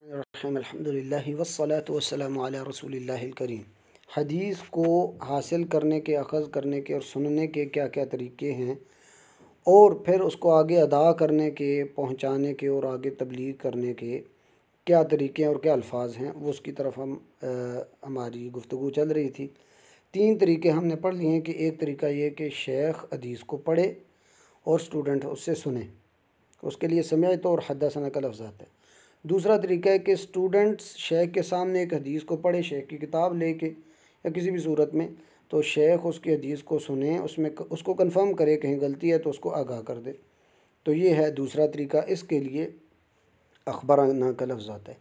الرحیم الحمدللہ والصلاة والسلام علی رسول اللہ الکریم۔ حدیث کو حاصل کرنے کے، اخذ کرنے کے اور سننے کے کیا کیا طریقے ہیں، اور پھر اس کو آگے ادا کرنے کے، پہنچانے کے اور آگے تبلیغ کرنے کے کیا طریقے ہیں اور کیا الفاظ ہیں، وہ اس کی طرف ہماری گفتگو چل رہی تھی۔ 3 طریقے ہم نے پڑھ لیے ہیں کہ ایک طریقہ یہ کہ شیخ حدیث کو پڑھے اور سٹوڈنٹ اس سے سنے، اس کے لیے سمعت اور حدثنا کا لفظ آتا ہے۔ دوسرا طریقہ ہے کہ سٹوڈنٹس شیخ کے سامنے ایک حدیث کو پڑھے، شیخ کی کتاب لے کے یا کسی بھی صورت میں، تو شیخ اس کی حدیث کو سنے، اس کو کنفرم کرے، کہیں غلطی ہے تو اس کو آگاہ کر دے۔ تو یہ ہے دوسرا طریقہ، اس کے لیے اخبرنا کا لفظ آتا ہے۔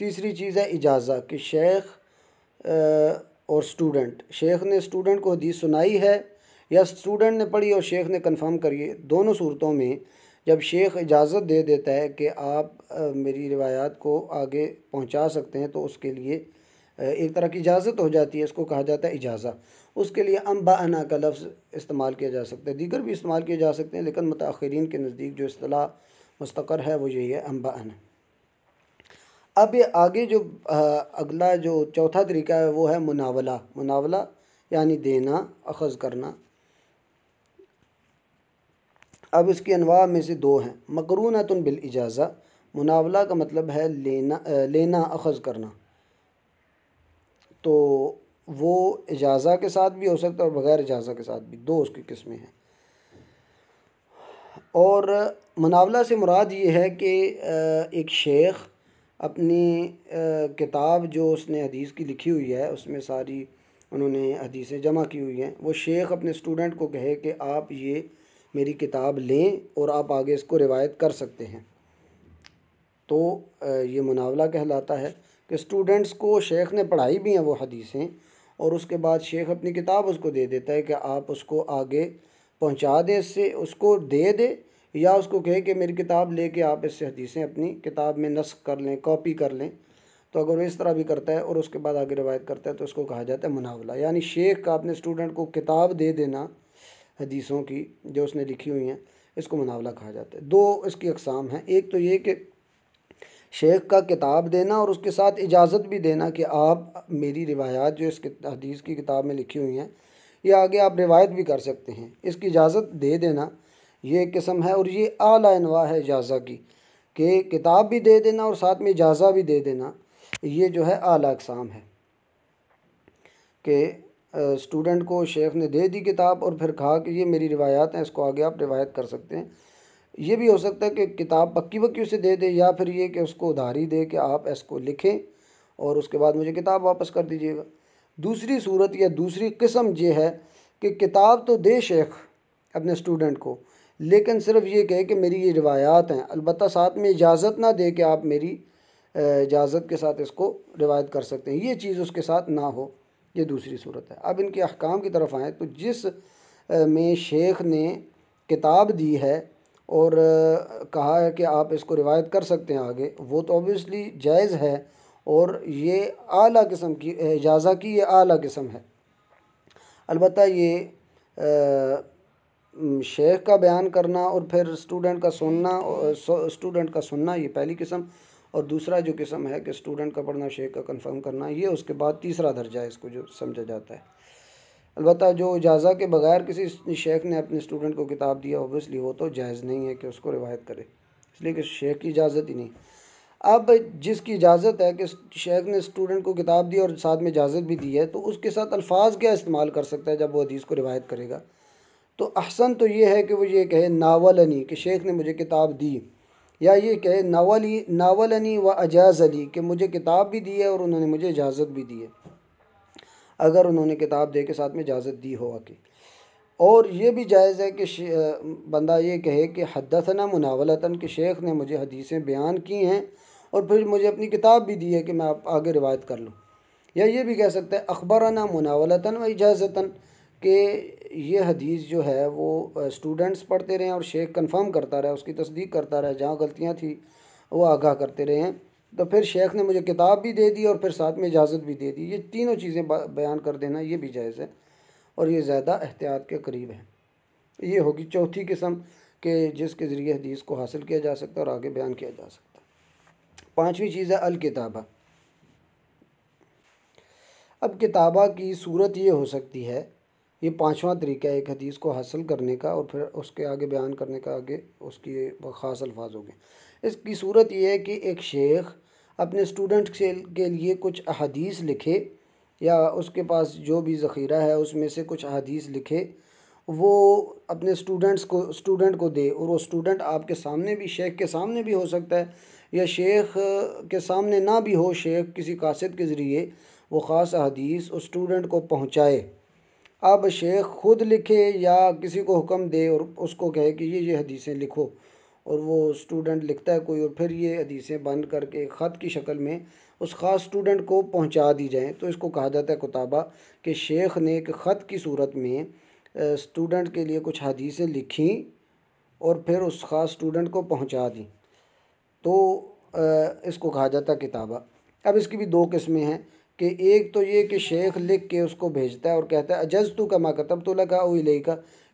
تیسری چیز ہے اجازہ، کہ شیخ اور سٹوڈنٹ، شیخ نے سٹوڈنٹ کو حدیث سنائی ہے یا سٹوڈنٹ نے پڑھی اور شیخ نے کنفرم کری، دونوں صورتوں میں جب شیخ اجازت دے دیتا ہے کہ آپ میری روایات کو آگے پہنچا سکتے ہیں، تو اس کے لیے ایک طرح کی اجازت ہو جاتی ہے، اس کو کہا جاتا ہے اجازہ۔ اس کے لیے انبأنا کا لفظ استعمال کیا جا سکتا ہے، دیگر بھی استعمال کیے جا سکتے ہیں، لیکن متاخرین کے نزدیک جو اصطلاح مستقر ہے وہ یہی ہے، انبأنا۔ اب یہ آگے جو اگلا جو چوتھا طریقہ ہے وہ ہے مناولہ۔ مناولہ یعنی دینا، اخذ کرنا۔ اب اس کی انواع میں سے 2 ہیں، مقرونۃ بالاجازہ۔ مناولہ کا مطلب ہے لینا، اخذ کرنا، تو وہ اجازہ کے ساتھ بھی ہو سکتا ہے اور بغیر اجازہ کے ساتھ بھی، 2 اس کی قسمیں ہیں۔ اور مناولہ سے مراد یہ ہے کہ ایک شیخ اپنی کتاب جو اس نے حدیث کی لکھی ہوئی ہے، اس میں ساری انہوں نے حدیثیں جمع کی ہوئی ہیں، وہ شیخ اپنے سٹوڈنٹ کو کہے کہ آپ یہ میری کتاب لیں اور آپ آگے اس کو روایت کر سکتے ہیں، تو یہ مناولہ کہلاتا ہے کہ سٹوڈنٹس کو شیخ نے پڑھائی بھی ہیں وہ حدیثیں، اور اس کے بعد شیخ اپنی کتاب اس کو دے دیتا ہے کہ آپ اس کو آگے پہنچا دیں، اس سے اس کو دے دے، یا اس کو کہے کہ میری کتاب لے کے آپ اس سے حدیثیں اپنی کتاب میں نسخ کر لیں، کاپی کر لیں۔ تو اگر وہ اس طرح بھی کرتا ہے اور اس کے بعد آگے روایت کرتا ہے تو اس کو کہا جاتا ہے مناولہ، یعنی شیخ کا اپنے سٹوڈنٹ کو کتاب دے دینا حدیثوں کی جو اس نے لکھی ہوئی ہیں، اس کو مناولہ کہا جاتا ہے۔ 2 اس کی اقسام ہیں، ایک تو یہ کہ شیخ کا کتاب دینا اور اس کے ساتھ اجازت بھی دینا کہ آپ میری روایات جو اس حدیث کی کتاب میں لکھی ہوئی ہیں یہ آگے آپ روایت بھی کر سکتے ہیں، اس کی اجازت دے دینا، یہ ایک قسم ہے۔ اور یہ اعلیٰ انواع ہے اجازہ کی، کہ کتاب بھی دے دینا اور ساتھ میں اجازہ بھی دے دینا، یہ جو ہے اعلیٰ اقسام ہے، کہ سٹوڈنٹ کو شیخ نے دے دی کتاب اور پھر کہا کہ یہ میری روایات ہیں، اس کو آگے آپ روایت کر سکتے ہیں۔ یہ بھی ہو سکتا ہے کہ کتاب پکی پکی اسے دے دے، یا پھر یہ کہ اس کو ادھاری دے کہ آپ اس کو لکھیں اور اس کے بعد مجھے کتاب واپس کر دیجیے گا۔ دوسری صورت یا دوسری قسم یہ ہے کہ کتاب تو دے شیخ اپنے سٹوڈنٹ کو، لیکن صرف یہ کہے کہ میری یہ روایات ہیں، البتہ ساتھ میں اجازت نہ دے کہ آپ میری اجازت کے ساتھ اس کو روایت کر سکتے ہیں، یہ چیز اس کے ساتھ نہ ہو، یہ دوسری صورت ہے۔ اب ان کے احکام کی طرف آئیں تو جس میں شیخ نے کتاب دی ہے اور کہا ہے کہ آپ اس کو روایت کر سکتے ہیں آگے، وہ تو اوبویسلی جائز ہے، اور یہ اعلیٰ قسم کی اجازہ کی، یہ اعلیٰ قسم ہے۔ البتہ یہ شیخ کا بیان کرنا اور پھر سٹوڈنٹ کا سننا یہ پہلی قسم، اور دوسرا جو قسم ہے کہ سٹوڈنٹ کا پڑھنا، شیخ کا کنفرم کرنا، یہ اس کے بعد تیسرا درجہ ہے، اس کو جو سمجھا جاتا ہے۔ البتہ جو اجازہ کے بغیر کسی شیخ نے اپنے سٹوڈنٹ کو کتاب دیا، اوبویسلی وہ تو جائز نہیں ہے کہ اس کو روایت کرے، اس لیے کہ شیخ کی اجازت ہی نہیں۔ اب جس کی اجازت ہے کہ شیخ نے سٹوڈنٹ کو کتاب دی اور ساتھ میں اجازت بھی دی ہے، تو اس کے ساتھ الفاظ کیا استعمال کر سکتا ہے جب وہ حدیث کو روایت کرے گا؟ تو احسن تو یہ ہے کہ وہ یہ کہے ناولنی، کہ شیخ نے مجھے کتاب دی، یا یہ کہے ناولنی و اجاز لی، کہ مجھے کتاب بھی دی ہے اور انہوں نے مجھے اجازت بھی دی ہے، اگر انہوں نے کتاب دے کے ساتھ میں اجازت دی ہو کہ۔ اور یہ بھی جائز ہے کہ بندہ یہ کہے کہ حدثنا مناولتاً، کہ شیخ نے مجھے حدیثیں بیان کی ہیں اور پھر مجھے اپنی کتاب بھی دی ہے کہ میں آگے روایت کر لوں۔ یا یہ بھی کہہ سکتا ہے اخبرنا مناولتاً و اجازتاً، کہ یہ حدیث جو ہے وہ سٹوڈنٹس پڑھتے رہے اور شیخ کنفرم کرتا رہا، اس کی تصدیق کرتا رہا، جہاں غلطیاں تھیں وہ آگاہ کرتے رہے ہیں، تو پھر شیخ نے مجھے کتاب بھی دے دی اور پھر ساتھ میں اجازت بھی دے دی، یہ تینوں چیزیں بیان کر دینا یہ بھی جائز ہے، اور یہ زیادہ احتیاط کے قریب ہے۔ یہ ہوگی چوتھی قسم، کہ جس کے ذریعے حدیث کو حاصل کیا جا سکتا ہے اور آگے بیان کیا جا سکتا ہے۔ پانچویں چیز ہے الکتابہ۔ اب کتابہ کی صورت یہ ہو سکتی ہے، یہ پانچواں طریقہ ہے ایک حدیث کو حاصل کرنے کا اور پھر اس کے آگے بیان کرنے کا، آگے اس کی خاص الفاظ ہو گئے۔ اس کی صورت یہ ہے کہ ایک شیخ اپنے اسٹوڈنٹ کے لیے کچھ احادیث لکھے، یا اس کے پاس جو بھی ذخیرہ ہے اس میں سے کچھ احادیث لکھے، وہ اپنے اسٹوڈنٹ کو دے، اور وہ اسٹوڈنٹ آپ کے سامنے بھی، شیخ کے سامنے بھی ہو سکتا ہے، یا شیخ کے سامنے نہ بھی ہو، شیخ کسی قاصد کے ذریعے وہ خاص احادیث اس اسٹوڈنٹ کو پہنچائے۔ اب شیخ خود لکھے یا کسی کو حکم دے اور اس کو کہے کہ یہ حدیثیں لکھو، اور وہ اسٹوڈنٹ لکھتا ہے کوئی، اور پھر یہ حدیثیں بند کر کے خط کی شکل میں اس خاص اسٹوڈنٹ کو پہنچا دی جائیں، تو اس کو کہا جاتا ہے کتابہ، کہ شیخ نے ایک خط کی صورت میں اسٹوڈنٹ کے لیے کچھ حدیثیں لکھیں اور پھر اس خاص اسٹوڈنٹ کو پہنچا دیں، تو اس کو کہا جاتا ہے کتابہ۔ اب اس کی بھی دو قسمیں ہیں، کہ ایک تو یہ کہ شیخ لکھ کے اس کو بھیجتا ہے اور کہتا ہے اجزتو کما کتبت لک او الیک،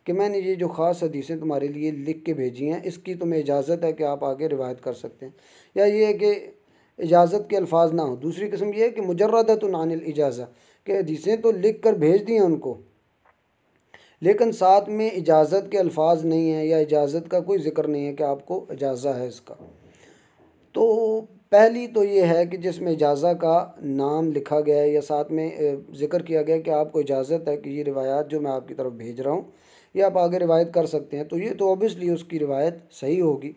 کہ میں نے یہ جو خاص حدیثیں تمہارے لیے لکھ کے بھیجی ہیں، اس کی تمہیں اجازت ہے کہ آپ آگے روایت کر سکتے ہیں، یا یہ ہے کہ اجازت کے الفاظ نہ ہوں۔ دوسری قسم یہ ہے کہ مجردۃ عن الاجازہ، کہ حدیثیں تو لکھ کر بھیج دی ہیں ان کو، لیکن ساتھ میں اجازت کے الفاظ نہیں ہیں، یا اجازت کا کوئی ذکر نہیں ہے کہ آپ کو اجازہ ہے اس کا۔ تو پہلی تو یہ ہے کہ جس میں اجازہ کا نام لکھا گیا ہے، یا ساتھ میں ذکر کیا گیا کہ آپ کو اجازت ہے کہ یہ روایات جو میں آپ کی طرف بھیج رہا ہوں یہ آپ آگے روایت کر سکتے ہیں، تو یہ تو اوبیسلی اس کی روایت صحیح ہوگی،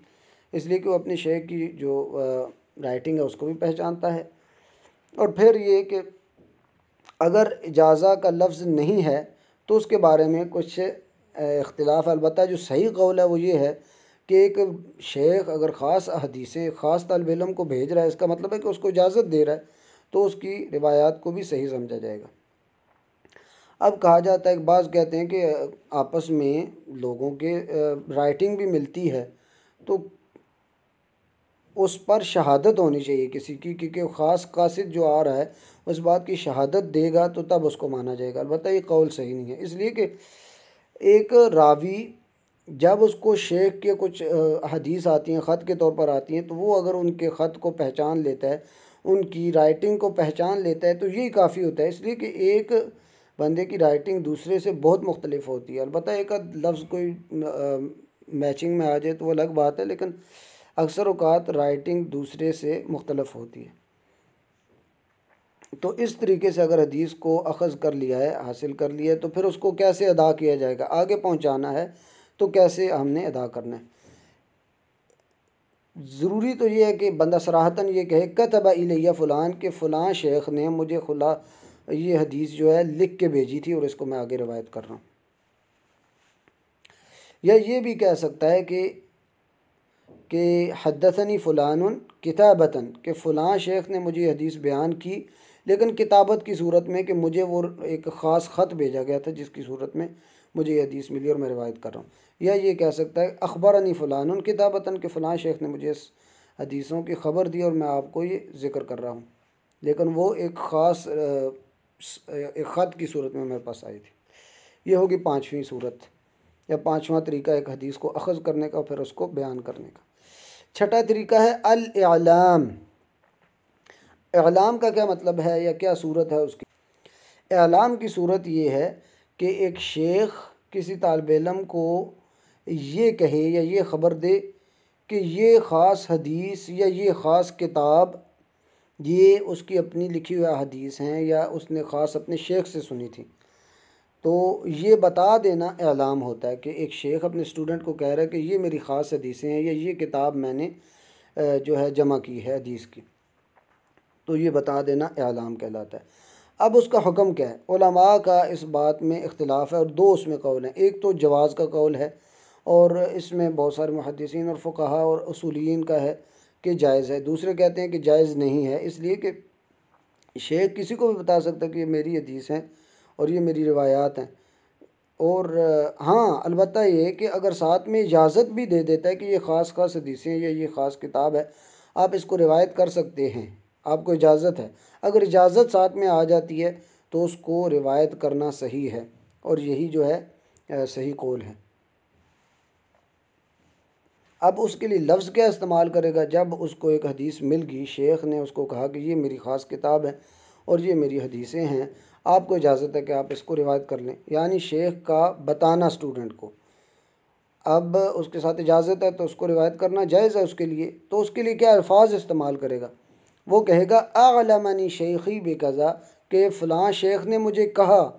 اس لیے کہ وہ اپنے شیخ کی جو رائٹنگ ہے اس کو بھی پہچانتا ہے۔ اور پھر یہ کہ اگر اجازہ کا لفظ نہیں ہے تو اس کے بارے میں کچھ اختلاف، البتہ جو صحیح قول ہے وہ یہ ہے کہ ایک شیخ اگر خاص حدیثیں خاص طالب علم کو بھیج رہا ہے، اس کا مطلب ہے کہ اس کو اجازت دے رہا ہے، تو اس کی روایات کو بھی صحیح سمجھا جائے گا۔ اب کہا جاتا ہے کہ بعض کہتے ہیں کہ آپس میں لوگوں کے رائٹنگ بھی ملتی ہے، تو اس پر شہادت ہونی چاہیے کسی کی، کیونکہ خاص قاصد جو آ رہا ہے اس بات کی شہادت دے گا تو تب اس کو مانا جائے گا، البتہ یہ قول صحیح نہیں ہے، اس لیے کہ ایک راوی جب اس کو شیخ کے کچھ حدیث آتی ہیں، خط کے طور پر آتی ہیں، تو وہ اگر ان کے خط کو پہچان لیتا ہے، ان کی رائٹنگ کو پہچان لیتا ہے، تو یہی کافی ہوتا ہے، اس لیے کہ ایک بندے کی رائٹنگ دوسرے سے بہت مختلف ہوتی ہے، البتہ ایک لفظ کوئی میچنگ میں آ جائے تو وہ الگ بات ہے، لیکن اکثر اوقات رائٹنگ دوسرے سے مختلف ہوتی ہے۔ تو اس طریقے سے اگر حدیث کو اخذ کر لیا ہے، حاصل کر لیا ہے، تو پھر اس کو کیسے ادا کیا جائے گا، آگے پہنچانا ہے تو کیسے ہم نے ادا کرنا ہے۔ ضروری تو یہ ہے کہ بندہ صراحتاً یہ کہے کتب الیہ فلان، کہ فلاں شیخ نے مجھے یہ حدیث جو ہے لکھ کے بھیجی تھی اور اس کو میں آگے روایت کر رہا ہوں۔ یا یہ بھی کہہ سکتا ہے کہ حدثنی فلان کتابتاً، کہ فلاں شیخ نے مجھے یہ حدیث بیان کی، لیکن کتابت کی صورت میں، کہ مجھے وہ ایک خاص خط بھیجا گیا تھا جس کی صورت میں مجھے یہ حدیث ملی اور میں روایت کر رہا ہوں۔ یا یہ کہہ سکتا ہے اخبرنی فلان کتابتاً، کہ فلاں شیخ نے مجھے اس حدیثوں کی خبر دی اور میں آپ کو یہ ذکر کر رہا ہوں، لیکن وہ ایک خاص ایک خط کی صورت میں میرے پاس آئی تھی۔ یہ ہوگی پانچویں صورت یا پانچواں طریقہ ایک حدیث کو اخذ کرنے کا، پھر اس کو بیان کرنے کا۔ چھٹا طریقہ ہے الاعلام۔ اعلام کا کیا مطلب ہے یا کیا صورت ہے اس کی؟ اعلام کی صورت یہ ہے کہ ایک شیخ کسی طالب علم کو یہ کہے یا یہ خبر دے کہ یہ خاص حدیث یا یہ خاص کتاب یہ اس کی اپنی لکھی ہوئی حدیث ہیں یا اس نے خاص اپنے شیخ سے سنی تھی، تو یہ بتا دینا اعلام ہوتا ہے کہ ایک شیخ اپنے اسٹوڈنٹ کو کہہ رہا ہے کہ یہ میری خاص حدیثیں ہیں یا یہ کتاب میں نے جو ہے جمع کی ہے حدیث کی، تو یہ بتا دینا اعلام کہلاتا ہے۔ اب اس کا حکم کیا ہے؟ علماء کا اس بات میں اختلاف ہے اور دو اس میں قول ہیں، ایک تو جواز کا قول ہے اور اس میں بہت سارے محدثین اور فقہاء اور اصولین کا ہے کہ جائز ہے، دوسرے کہتے ہیں کہ جائز نہیں ہے، اس لیے کہ شیخ کسی کو بھی بتا سکتا ہے کہ یہ میری حدیث ہیں اور یہ میری روایات ہیں، اور ہاں البتہ یہ کہ اگر ساتھ میں اجازت بھی دے دیتا ہے کہ یہ خاص خاص حدیثیں یا یہ خاص کتاب ہے، آپ اس کو روایت کر سکتے ہیں، آپ کو اجازت ہے، اگر اجازت ساتھ میں آ جاتی ہے تو اس کو روایت کرنا صحیح ہے، اور یہی جو ہے صحیح قول ہے۔ اب اس کے لیے لفظ کیا استعمال کرے گا؟ جب اس کو ایک حدیث مل گئی، شیخ نے اس کو کہا کہ یہ میری خاص کتاب ہے اور یہ میری حدیثیں ہیں، آپ کو اجازت ہے کہ آپ اس کو روایت کر لیں، یعنی شیخ کا بتانا اسٹوڈنٹ کو، اب اس کے ساتھ اجازت ہے تو اس کو روایت کرنا جائز ہے اس کے لیے، تو اس کے لیے کیا الفاظ استعمال کرے گا؟ وہ کہے گا اعلمنی شیخی بکذا، کہ فلاں شیخ نے مجھے کہا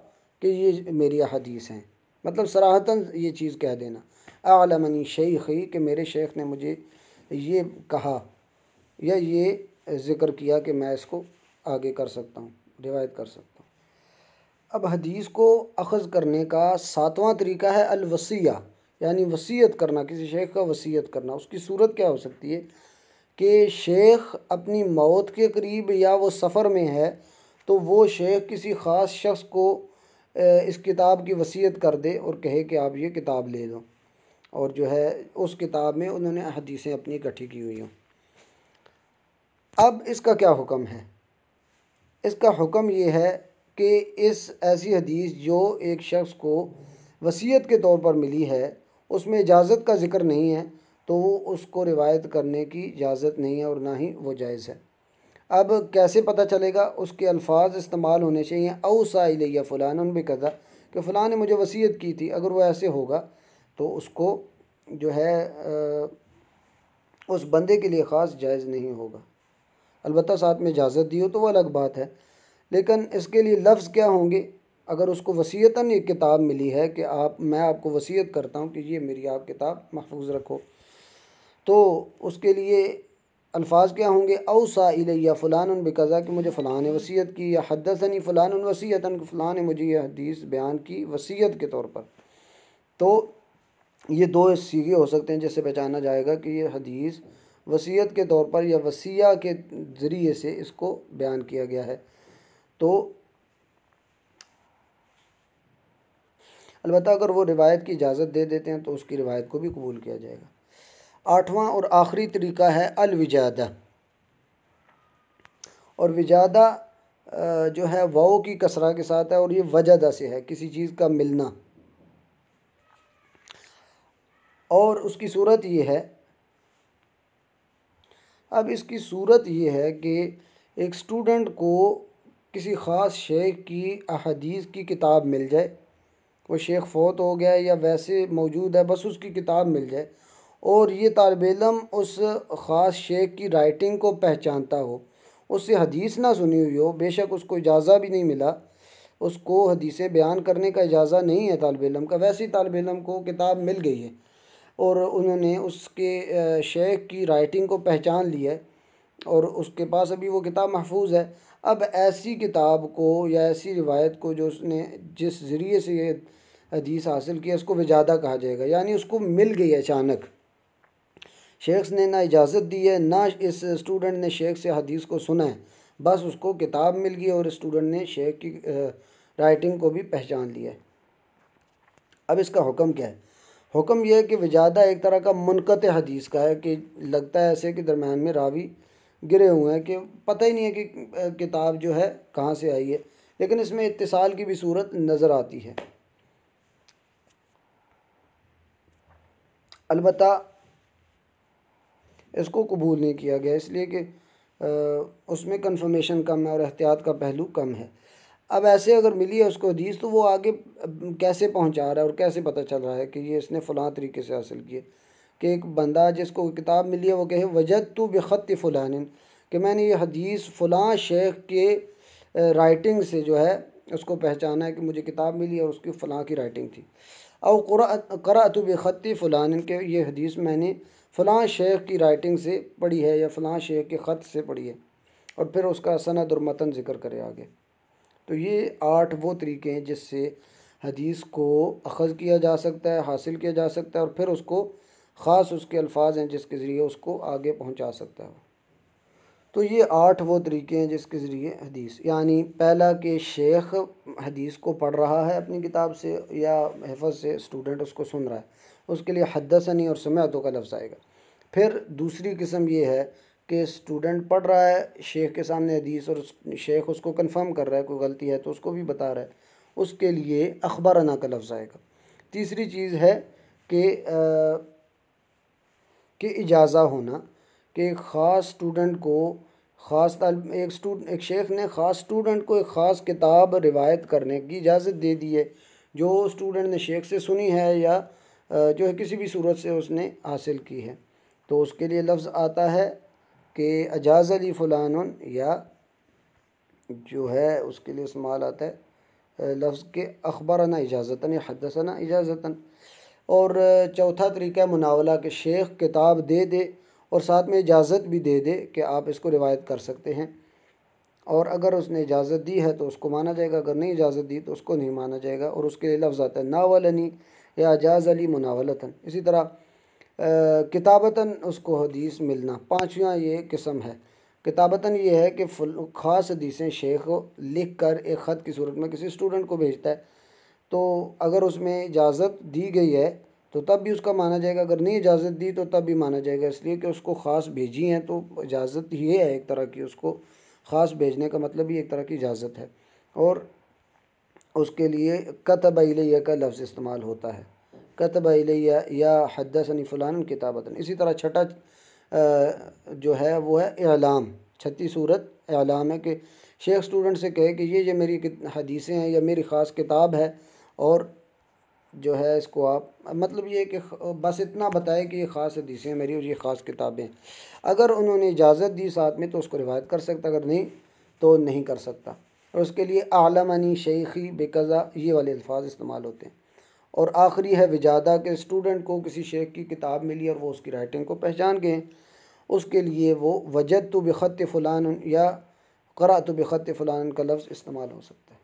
کہ یہ میری حدیث ہیں، مطلب صراحتاً یہ چیز کہہ دینا، اعلمنی شیخی، کہ میرے شیخ نے مجھے یہ کہا یا یہ ذکر کیا کہ میں اس کو آگے کر سکتا ہوں، روایت کر سکتا ہوں۔ اب حدیث کو اخذ کرنے کا ساتواں طریقہ ہے الوصیہ، یعنی وصیت کرنا، کسی شیخ کا وصیت کرنا۔ اس کی صورت کیا ہو سکتی ہے کہ شیخ اپنی موت کے قریب یا وہ سفر میں ہے تو وہ شیخ کسی خاص شخص کو اس کتاب کی وصیت کر دے اور کہے کہ آپ یہ کتاب لے لو، اور جو ہے اس کتاب میں انہوں نے حدیثیں اپنی اکٹھی کی ہوئی ہوں۔ اب اس کا کیا حکم ہے؟ اس کا حکم یہ ہے کہ اس ایسی حدیث جو ایک شخص کو وصیت کے طور پر ملی ہے، اس میں اجازت کا ذکر نہیں ہے، تو وہ اس کو روایت کرنے کی اجازت نہیں ہے اور نہ ہی وہ جائز ہے۔ اب کیسے پتہ چلے گا؟ اس کے الفاظ استعمال ہونے چاہیے، اوصی الیہ فلان بکذا، کہ فلاں نے مجھے وصیت کی تھی، اگر وہ ایسے ہوگا تو اس کو جو ہے اس بندے کے لیے خاص جائز نہیں ہوگا، البتہ ساتھ میں اجازت دی ہو تو وہ الگ بات ہے، لیکن اس کے لیے لفظ کیا ہوں گے؟ اگر اس کو وصیتاً ایک کتاب ملی ہے کہ میں آپ کو وصیت کرتا ہوں کہ یہ میری آپ کتاب محفوظ رکھو، تو اس کے لیے الفاظ کیا ہوں گے؟ اوصی الیہ فلان بکذا، کہ مجھے فلاں نے وصیت کی، یا حدثنی فلان وصیتاً، کہ فلاں نے مجھے یہ حدیث بیان کی وصیت کے طور پر۔ تو یہ دو صیغے ہو سکتے ہیں جس سے پہچانا جائے گا کہ یہ حدیث وصیت کے طور پر یا وصیہ کے ذریعے سے اس کو بیان کیا گیا ہے۔ تو البتہ اگر وہ روایت کی اجازت دے دیتے ہیں تو اس کی روایت کو بھی قبول کیا جائے گا۔ آٹھواں اور آخری طریقہ ہے الوجادہ، اور وجادہ جو ہے واؤ کی کسرہ کے ساتھ ہے، اور یہ وجدہ سے ہے، کسی چیز کا ملنا، اور اس کی صورت یہ ہے، اب اس کی صورت یہ ہے کہ ایک اسٹوڈنٹ کو کسی خاص شیخ کی احادیث کی کتاب مل جائے، وہ شیخ فوت ہو گیا یا ویسے موجود ہے، بس اس کی کتاب مل جائے، اور یہ طالب علم اس خاص شیخ کی رائٹنگ کو پہچانتا ہو، اس سے حدیث نہ سنی ہوئی ہو، بے شک اس کو اجازہ بھی نہیں ملا، اس کو حدیثیں بیان کرنے کا اجازہ نہیں ہے طالب علم کا، ویسے ہی طالب علم کو کتاب مل گئی ہے اور انہوں نے اس کے شیخ کی رائٹنگ کو پہچان لیا ہے اور اس کے پاس ابھی وہ کتاب محفوظ ہے۔ اب ایسی کتاب کو یا ایسی روایت کو جو اس نے جس ذریعے سے یہ حدیث حاصل کی، اس کو وجادہ کہا جائے گا، یعنی اس کو مل گئی اچانک، شیخ نے نہ اجازت دی ہے، نہ اس اسٹوڈنٹ نے شیخ سے حدیث کو سنا ہے، بس اس کو کتاب مل گئی اور اسٹوڈنٹ نے شیخ کی رائٹنگ کو بھی پہچان لیا ہے۔ اب اس کا حکم کیا ہے؟ حکم یہ ہے کہ وجادہ ایک طرح کا منقطع حدیث کا ہے، کہ لگتا ہے ایسے کہ درمیان میں راوی گرے ہوئے ہیں، کہ پتہ ہی نہیں ہے کہ کتاب جو ہے کہاں سے آئی ہے، لیکن اس میں اتصال کی بھی صورت نظر آتی ہے۔ البتہ اس کو قبول نہیں کیا گیا، اس لیے کہ اس میں کنفرمیشن کم ہے اور احتیاط کا پہلو کم ہے۔ اب ایسے اگر ملی ہے اس کو حدیث تو وہ آگے کیسے پہنچا رہا ہے اور کیسے پتہ چل رہا ہے کہ یہ اس نے فلاں طریقے سے حاصل کیے؟ کہ ایک بندہ جس کو کتاب ملی ہے وہ کہے وجدت بخط فلان، کہ میں نے یہ حدیث فلاں شیخ کے رائٹنگ سے جو ہے اس کو پہچانا ہے کہ مجھے کتاب ملی ہے اور اس کی فلاں کی رائٹنگ تھی۔ او قرأت بخط فلان، کہ یہ حدیث میں نے فلاں شیخ کی رائٹنگ سے پڑھی ہے یا فلاں شیخ کے خط سے پڑھی ہے، اور پھر اس کا سند اور متن ذکر کرے آگے۔ تو یہ 8 وہ طریقے ہیں جس سے حدیث کو اخذ کیا جا سکتا ہے، حاصل کیا جا سکتا ہے، اور پھر اس کو خاص اس کے الفاظ ہیں جس کے ذریعے اس کو آگے پہنچا سکتا ہے۔ تو یہ 8 وہ طریقے ہیں جس کے ذریعے حدیث، یعنی پہلا کہ شیخ حدیث کو پڑھ رہا ہے اپنی کتاب سے یا حفظ سے، اسٹوڈنٹ اس کو سن رہا ہے، اس کے لیے حدثنی اور سمعتو کا لفظ آئے گا۔ پھر دوسری قسم یہ ہے کہ اسٹوڈنٹ پڑھ رہا ہے شیخ کے سامنے حدیث، اور شیخ اس کو کنفرم کر رہا ہے، کوئی غلطی ہے تو اس کو بھی بتا رہا ہے، اس کے لیے اخبرنا کا لفظ آئے گا۔ تیسری چیز ہے کہ کہ اجازہ ہونا کہ ایک خاص اسٹوڈنٹ کو ایک شیخ نے خاص اسٹوڈنٹ کو ایک خاص کتاب روایت کرنے کی اجازت دے دی ہے، جو اسٹوڈنٹ نے شیخ سے سنی ہے یا جو ہے کسی بھی صورت سے اس نے حاصل کی ہے، تو اس کے لیے لفظ آتا ہے کہ اجاز لی فلان، یا جو ہے اس کے لیے استعمال آتا ہے لفظ کے اخبرنا اجازتاً یا حدثنا اجازتاً۔ اور چوتھا طریقہ مناولہ کہ شیخ کتاب دے دے اور ساتھ میں اجازت بھی دے دے کہ آپ اس کو روایت کر سکتے ہیں، اور اگر اس نے اجازت دی ہے تو اس کو مانا جائے گا، اگر نہیں اجازت دی تو اس کو نہیں مانا جائے گا، اور اس کے لیے لفظ آتا ہے ناولنی یا اجاز علی مناولتاً۔ اسی طرح کتابتاً اس کو حدیث ملنا، پانچواں یہ قسم ہے۔ کتابتاً یہ ہے کہ خاص حدیثیں شیخ لکھ کر ایک خط کی صورت میں کسی اسٹوڈنٹ کو بھیجتا ہے، تو اگر اس میں اجازت دی گئی ہے تو تب بھی اس کا مانا جائے گا، اگر نہیں اجازت دی تو تب بھی مانا جائے گا، اس لیے کہ اس کو خاص بھیجی ہیں تو اجازت یہ ہے ایک طرح کی، اس کو خاص بھیجنے کا مطلب ہی ایک طرح کی اجازت ہے، اور اس کے لیے کتب الیہ کا لفظ استعمال ہوتا ہے، کتب الیہ یا حدثنی فلان کتابتاً۔ اسی طرح چھٹا جو ہے وہ ہے اعلام، چھٹی صورت اعلام ہے کہ شیخ اسٹوڈنٹ سے کہے کہ یہ میری حدیثیں ہیں یا میری خاص کتاب ہے، اور جو ہے اس کو آپ مطلب یہ کہ بس اتنا بتائے کہ یہ خاص حدیثیں ہیں میری اور یہ خاص کتابیں، اگر انہوں نے اجازت دی ساتھ میں تو اس کو روایت کر سکتا، اگر نہیں تو نہیں کر سکتا، اور اس کے لیے اعلمنی شیخی بقضا یہ والے الفاظ استعمال ہوتے ہیں۔ اور آخری ہے وجادہ، کہ اسٹوڈنٹ کو کسی شیخ کی کتاب ملی اور وہ اس کی رائٹنگ کو پہچان گئے، اس کے لیے وہ وجدت بخط فلان یا قرأت بخط فلان کا لفظ استعمال ہو سکتا ہے۔